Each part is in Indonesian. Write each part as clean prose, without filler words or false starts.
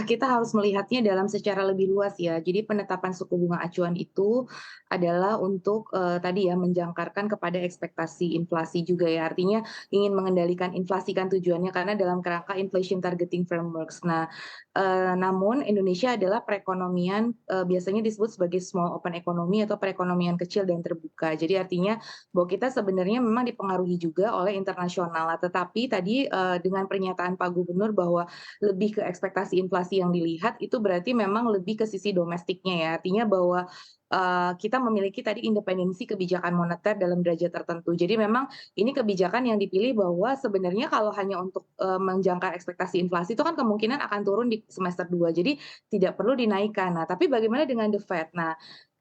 kita harus melihatnya dalam secara lebih luas ya. Jadi penetapan suku bunga acuan itu adalah untuk, tadi ya menjangkarkan kepada ekspektasi inflasi juga ya. Artinya ingin mengendalikan inflasi kan tujuannya karena dalam kerangka inflation targeting frameworks. Nah, namun Indonesia adalah perekonomian, biasanya disebut sebagai small open economy atau perekonomian kecil dan terbuka. Jadi artinya bahwa kita sebenarnya memang dipengaruhi juga oleh internasional. Nah, tetapi tadi, dengan pernyataan Pak Gubernur bahwa lebih ke ekspektasi inflasi yang dilihat, itu berarti memang lebih ke sisi domestiknya ya. Artinya bahwa, kita memiliki tadi independensi kebijakan moneter dalam derajat tertentu. Jadi memang ini kebijakan yang dipilih bahwa sebenarnya kalau hanya untuk, menjangka ekspektasi inflasi itu kan kemungkinan akan turun di semester 2. Jadi tidak perlu dinaikkan. Nah, tapi bagaimana dengan The Fed? Nah,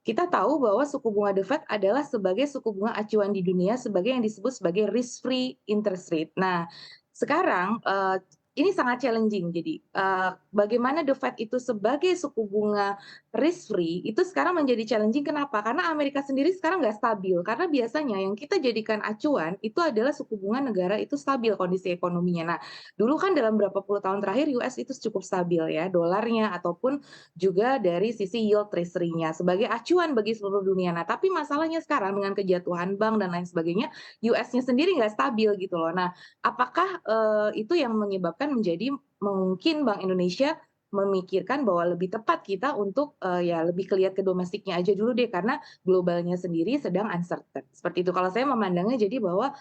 kita tahu bahwa suku bunga The Fed adalah sebagai suku bunga acuan di dunia sebagai yang disebut sebagai risk free interest rate. Nah, sekarang, ini sangat challenging jadi, bagaimana The Fed itu sebagai suku bunga risk free itu sekarang menjadi challenging kenapa? Karena Amerika sendiri sekarang nggak stabil, karena biasanya yang kita jadikan acuan itu adalah suku bunga negara itu stabil kondisi ekonominya. Nah, dulu kan dalam berapa puluh tahun terakhir US itu cukup stabil ya, dolarnya ataupun juga dari sisi yield treasury-nya sebagai acuan bagi seluruh dunia. Nah, tapi masalahnya sekarang dengan kejatuhan bank dan lain sebagainya, US-nya sendiri nggak stabil gitu loh. Nah, apakah, itu yang menyebabkan menjadi mungkin Bank Indonesia memikirkan bahwa lebih tepat kita untuk, ya lebih ke lihat ke domestiknya aja dulu deh, karena globalnya sendiri sedang uncertain, seperti itu. Kalau saya memandangnya jadi bahwa,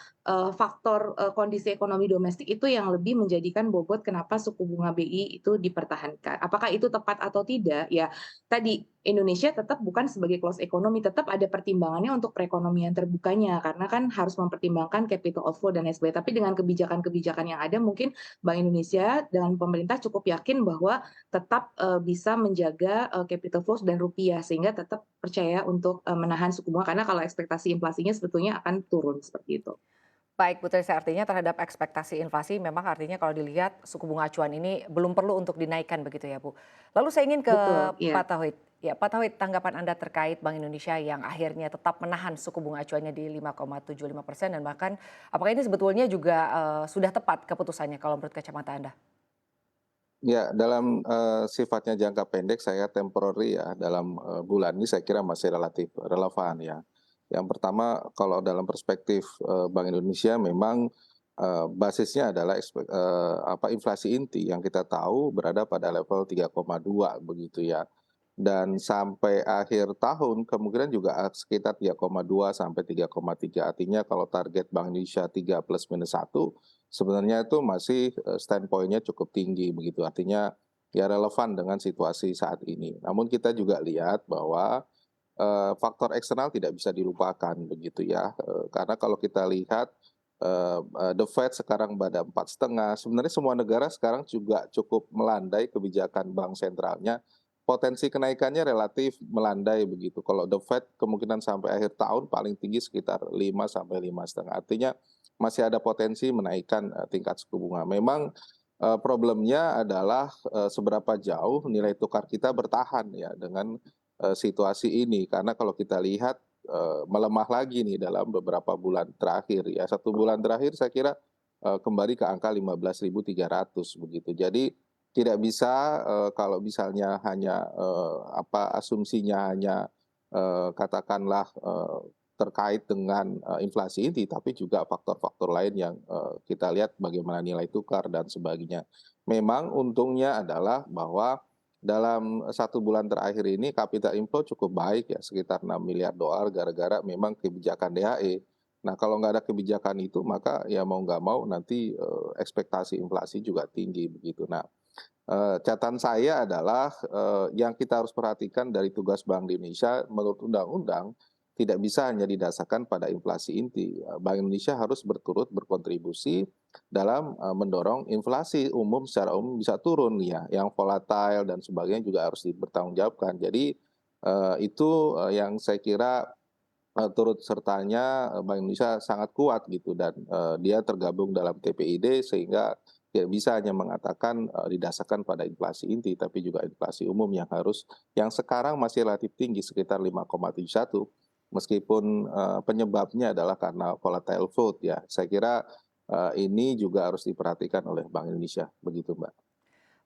faktor, kondisi ekonomi domestik itu yang lebih menjadikan bobot kenapa suku bunga BI itu dipertahankan. Apakah itu tepat atau tidak? Ya tadi, Indonesia tetap bukan sebagai closed economy, tetap ada pertimbangannya untuk perekonomian terbukanya, karena kan harus mempertimbangkan capital outflow dan lain sebagainya. Tapi dengan kebijakan-kebijakan yang ada mungkin Bank Indonesia dan pemerintah cukup yakin bahwa tetap, bisa menjaga, capital flows dan rupiah, sehingga tetap percaya untuk, menahan suku bunga, karena kalau ekspektasi inflasinya sebetulnya akan turun, seperti itu. Baik, Bu Trisa, artinya terhadap ekspektasi inflasi memang artinya kalau dilihat suku bunga acuan ini belum perlu untuk dinaikkan begitu ya, Bu. Lalu saya ingin ke Betul, iya. Pak Tauhid. Ya, Pak Tauhid, tanggapan Anda terkait Bank Indonesia yang akhirnya tetap menahan suku bunga acuannya di 5,75% dan bahkan apakah ini sebetulnya juga sudah tepat keputusannya kalau menurut kacamata Anda? Ya, dalam, sifatnya jangka pendek saya temporary ya, dalam, bulan ini saya kira masih relatif relevan ya. Yang pertama kalau dalam perspektif, Bank Indonesia memang, basisnya adalah inflasi inti yang kita tahu berada pada level 3,2 begitu ya. Dan sampai akhir tahun kemungkinan juga, sekitar 3,2 sampai 3,3. Artinya kalau target Bank Indonesia 3 plus minus 1 sebenarnya itu masih, standpoint-nya cukup tinggi begitu, artinya ya relevan dengan situasi saat ini. Namun kita juga lihat bahwa, faktor eksternal tidak bisa dilupakan begitu ya, karena kalau kita lihat, The Fed sekarang pada 4,5, sebenarnya semua negara sekarang juga cukup melandai kebijakan bank sentralnya, potensi kenaikannya relatif melandai begitu. Kalau The Fed kemungkinan sampai akhir tahun paling tinggi sekitar 5 sampai 5,5, artinya masih ada potensi menaikkan, tingkat suku bunga. Memang, problemnya adalah, seberapa jauh nilai tukar kita bertahan ya dengan, situasi ini. Karena kalau kita lihat, melemah lagi nih dalam beberapa bulan terakhir ya. 1 bulan terakhir saya kira, kembali ke angka 15.300 begitu. Jadi tidak bisa, kalau misalnya hanya, asumsinya hanya, katakanlah, terkait dengan, inflasi inti, tapi juga faktor-faktor lain yang, kita lihat bagaimana nilai tukar dan sebagainya. Memang untungnya adalah bahwa dalam 1 bulan terakhir ini capital inflow cukup baik ya, sekitar $6 miliar gara-gara memang kebijakan DHE. Nah, kalau nggak ada kebijakan itu maka ya mau nggak mau nanti, ekspektasi inflasi juga tinggi begitu. Nah, catatan saya adalah, yang kita harus perhatikan dari tugas Bank Indonesia menurut undang-undang, tidak bisa hanya didasarkan pada inflasi inti. Bank Indonesia harus berturut berkontribusi dalam, mendorong inflasi umum secara umum bisa turun ya, yang volatile dan sebagainya juga harus dipertanggungjawabkan. Jadi, itu, yang saya kira, turut sertanya, Bank Indonesia sangat kuat gitu dan, dia tergabung dalam TPID sehingga tidak bisa hanya mengatakan, didasarkan pada inflasi inti, tapi juga inflasi umum yang sekarang masih relatif tinggi sekitar 5,71 meskipun, penyebabnya adalah karena volatile food ya. Saya kira, ini juga harus diperhatikan oleh Bank Indonesia, begitu Mbak.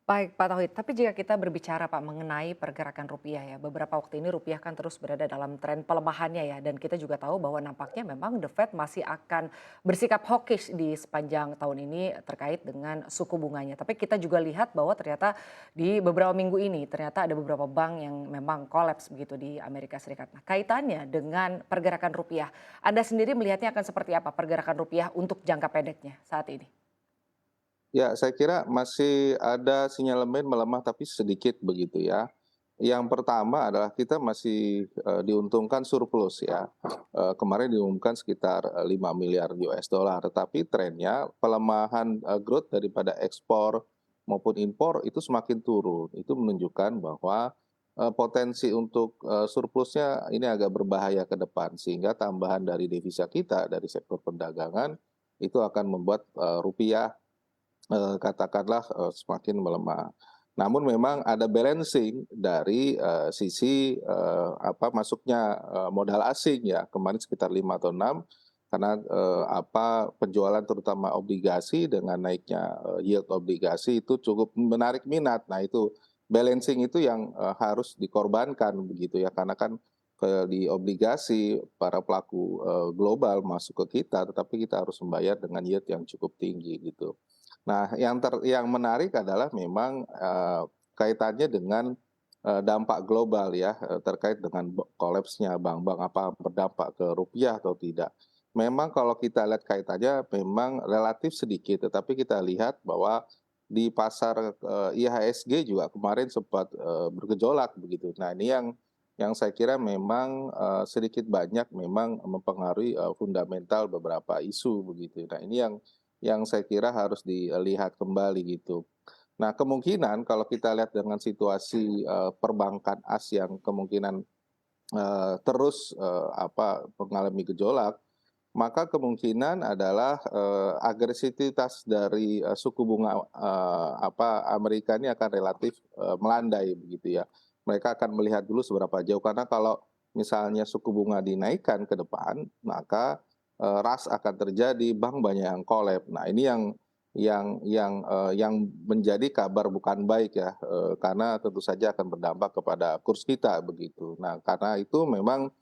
Baik Pak Tauhid, tapi jika kita berbicara Pak mengenai pergerakan rupiah ya, beberapa waktu ini rupiah kan terus berada dalam tren pelemahannya ya, dan kita juga tahu bahwa nampaknya memang The Fed masih akan bersikap hawkish di sepanjang tahun ini terkait dengan suku bunganya. Tapi kita juga lihat bahwa ternyata di beberapa minggu ini ternyata ada beberapa bank yang memang kolaps begitu di Amerika Serikat. Nah, kaitannya dengan pergerakan rupiah, Anda sendiri melihatnya akan seperti apa pergerakan rupiah untuk jangka pendeknya saat ini? Ya, saya kira masih ada sinyalemen melemah tapi sedikit begitu ya. Yang pertama adalah kita masih, diuntungkan surplus ya, kemarin diumumkan sekitar, 5 miliar US dollar, tetapi trennya pelemahan, growth daripada ekspor maupun impor itu semakin turun. Itu menunjukkan bahwa, potensi untuk, surplusnya ini agak berbahaya ke depan, sehingga tambahan dari devisa kita dari sektor perdagangan itu akan membuat, rupiah katakanlah, semakin melemah. Namun memang ada balancing dari, sisi, masuknya, modal asing ya, kemarin sekitar 5 atau 6 karena, penjualan terutama obligasi dengan naiknya, yield obligasi itu cukup menarik minat. Nah itu, balancing itu yang, harus dikorbankan begitu ya, karena kan di obligasi para pelaku, global masuk ke kita, tetapi kita harus membayar dengan yield yang cukup tinggi gitu. Nah, yang menarik adalah memang, kaitannya dengan, dampak global ya, terkait dengan kolapsnya bank-bank, apa berdampak ke rupiah atau tidak. Memang kalau kita lihat kaitannya memang relatif sedikit, tetapi kita lihat bahwa di pasar, IHSG juga kemarin sempat, bergejolak begitu. Nah, ini yang saya kira memang, sedikit banyak memang mempengaruhi, fundamental beberapa isu begitu. Nah, ini yang saya kira harus dilihat kembali gitu. Nah, kemungkinan kalau kita lihat dengan situasi, perbankan as yang kemungkinan, terus, mengalami gejolak, maka kemungkinan adalah, agresivitas dari, suku bunga, Amerika ini akan relatif, melandai begitu ya. Mereka akan melihat dulu seberapa jauh, karena kalau misalnya suku bunga dinaikkan ke depan, maka, ras akan terjadi, bank banyak yang kolap. Nah ini yang menjadi kabar bukan baik ya, karena tentu saja akan berdampak kepada kurs kita begitu. Nah karena itu memang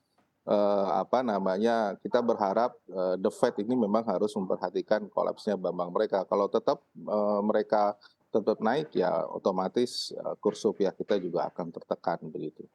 kita berharap, The Fed ini memang harus memperhatikan kolapsnya bank-bank mereka. Kalau tetap, mereka tetap naik ya otomatis, kurs rupiah kita juga akan tertekan begitu.